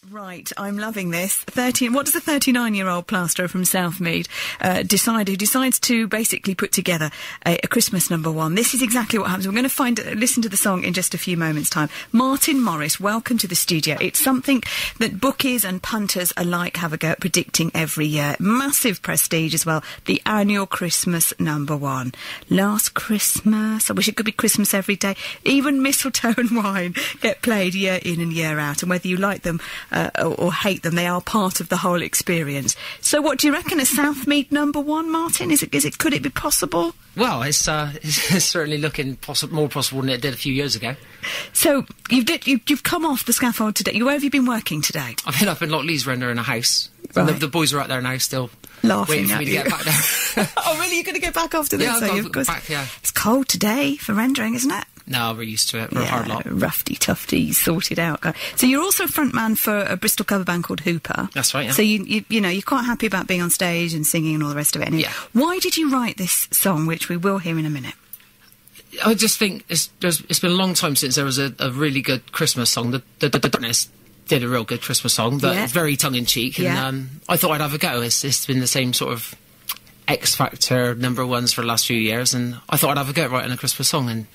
Right, I'm loving this. What does a 39-year-old plasterer from Southmead decide? Who decides to basically put together a Christmas number one? This is exactly what happens. We're going to listen to the song in just a few moments' time. Martin Morris, welcome to the studio. It's something that bookies and punters alike have a go at predicting every year. Massive prestige as well. The annual Christmas number one. Last Christmas, I wish it could be Christmas every day. Even Mistletoe and Wine get played year in and year out, and whether you like them or hate them, they are part of the whole experience. So what do you reckon, a Southmead number one, Martin? Could it be possible? Well, it's certainly looking more possible than it did a few years ago. So you've come off the scaffold today. Where have you been working today? I've been up in Elise Rayner in a house. Right. The boys are out there now still laughing waiting for me to get back there. Oh really, you're going to get back after this? Yeah, I'll go back, yeah. It's cold today for rendering, isn't it? No, we're used to it. We're a hard lot. Roughy tufty, sorted out guy. So you're also a frontman for a Bristol cover band called Hooper. That's right, yeah. So you're quite happy about being on stage and singing and all the rest of it. Anyway, yeah. Why did you write this song, which we will hear in a minute? I just think it's been a long time since there was a really good Christmas song. The Darkness did a real good Christmas song, but very tongue-in-cheek. And I thought I'd have a go. It's been the same sort of X Factor number ones for the last few years, and I thought I'd have a go at writing a Christmas song, and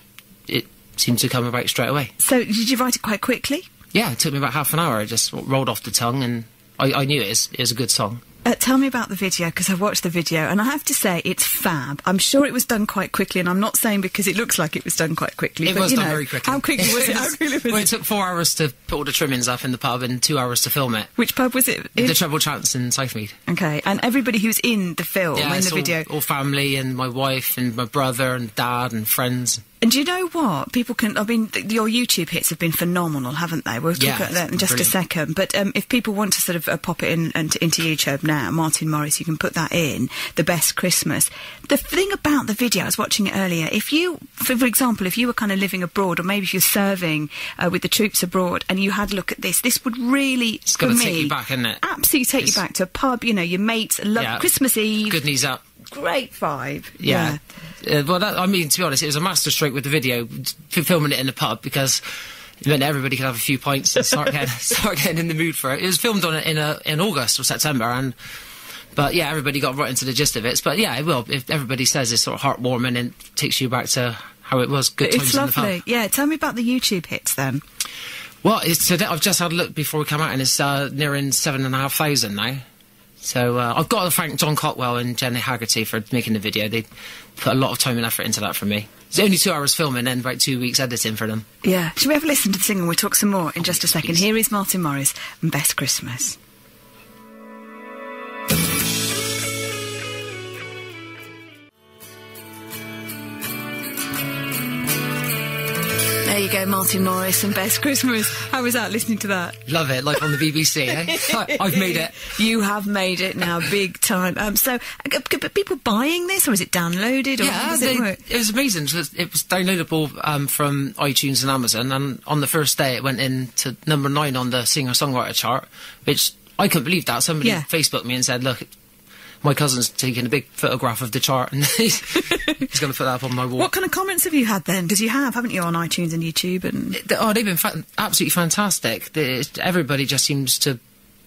it seemed to come about straight away. So did you write it quite quickly? Yeah, it took me about half an hour. It just rolled off the tongue, and I knew it was a good song. Tell me about the video, because I've watched the video, and I have to say, it's fab. I'm sure it was done quite quickly, and I'm not saying because it looks like it was done quite quickly. It was done very quickly. How quickly was it? Well, it took 4 hours to put all the trimmings up in the pub and 2 hours to film it. Which pub was it? The Treble Chance in Southmead. Okay, and everybody who's in the film, in the video... all family, and my wife, and my brother, and dad, and friends. And do you know what? People can... I mean, your YouTube hits have been phenomenal, haven't they? We'll talk about that in just a second. But if people want to sort of pop it into YouTube now, Martin Morris, you can put that in, The Best Christmas. The thing about the video, I was watching it earlier, if you, for example, if you were kind of living abroad, or maybe if you're serving with the troops abroad, and you had a look at this would really, it's going to take you back, isn't it? Absolutely take you back to a pub, your mates, Christmas Eve. Good knees up. Great vibe. Yeah. Well, to be honest, it was a masterstroke with the video, filming it in the pub, because it meant everybody could have a few pints and start getting in the mood for it. It was filmed in August or September, but yeah, everybody got right into the gist of it. But yeah, it will. If everybody says it's sort of heartwarming and takes you back to how it was, good times in the pub. It's lovely. Yeah, tell me about the YouTube hits then. Well, I've just had a look before we come out, and it's nearing 7,500 now. So I've got to thank John Cotwell and Jenny Haggerty for making the video. They put a lot of time and effort into that for me. It's only 2 hours filming and about 2 weeks editing for them. Yeah. Should we have a listen to the singing? We'll talk some more in just a second. Please. Here is Martin Morris and Best Christmas. There you go, Martin Morris and Best Christmas. How was that, listening to that? Love it, like on the BBC, eh? I've made it. You have made it now, big time. So, are people buying this, or is it downloaded? Or how does it work? It was amazing. It was downloadable from iTunes and Amazon, and on the first day it went into number 9 on the singer-songwriter chart, which I couldn't believe that. Somebody Facebooked me and said, look, my cousin's taking a big photograph of the chart, and he's going to put that up on my wall. What kind of comments have you had then? Because you haven't you, on iTunes and YouTube? And they've been absolutely fantastic. Everybody just seems to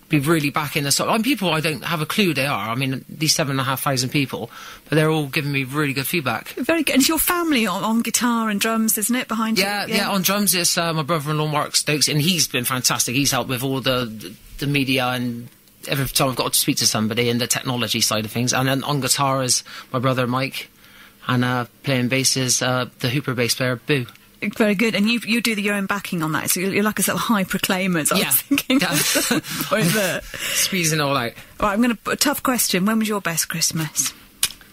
be really backing the song. People I don't have a clue they are. I mean, these 7,500 people, but they're all giving me really good feedback. Very good. And it's your family on guitar and drums, isn't it, behind you? Yeah, on drums it's my brother-in-law Mark Stokes, and he's been fantastic. He's helped with all the media and every time I've got to speak to somebody and the technology side of things. And then on guitar is my brother Mike, and playing bass is the Hooper bass player Boo. Very good. And you do your own backing on that, so you're like a sort of high proclaimer. I was thinking. Squeezing it all out. All right, I'm going to put a tough question. When was your best Christmas?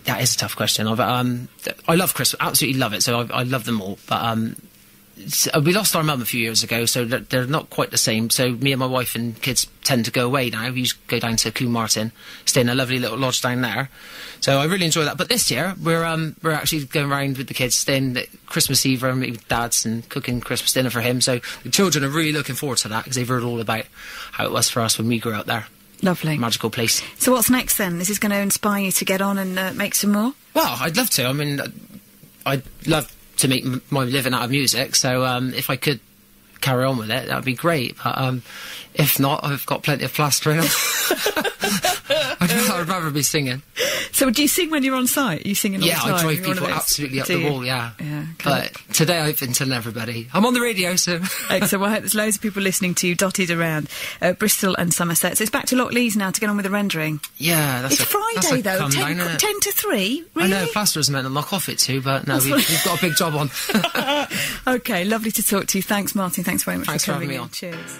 That is a tough question. I love Christmas, absolutely love it, so I love them all. But we lost our mum a few years ago, so they're not quite the same. So me and my wife and kids tend to go away now. We used to go down to Coombe Martin, stay in a lovely little lodge down there. So I really enjoy that. But this year we're actually going around with the kids, staying Christmas Eve with Dad's and cooking Christmas dinner for him. So the children are really looking forward to that, because they've heard all about how it was for us when we grew up there. Lovely. Magical place. So what's next then? Is this going to inspire you to get on and make some more? Well, I'd love to. I mean, I'd love to make my living out of music, so if I could carry on with it, that would be great. But if not, I've got plenty of plastering. I'd rather be singing. So do you sing when you're on site? Are you singing all the time? Yeah, I drive people absolutely up the wall, yeah. But today I've been telling everybody, I'm on the radio, so... Excellent. Well, I hope there's loads of people listening to you dotted around Bristol and Somerset. So it's back to Lockleys now to get on with the rendering. Yeah, that's It's Friday, though. 10 to 3, really? I know, plasterers meant to knock off at 2, but no, we've got a big job on. OK, lovely to talk to you. Thanks, Martin. Thanks very much for coming having me in. on. Cheers.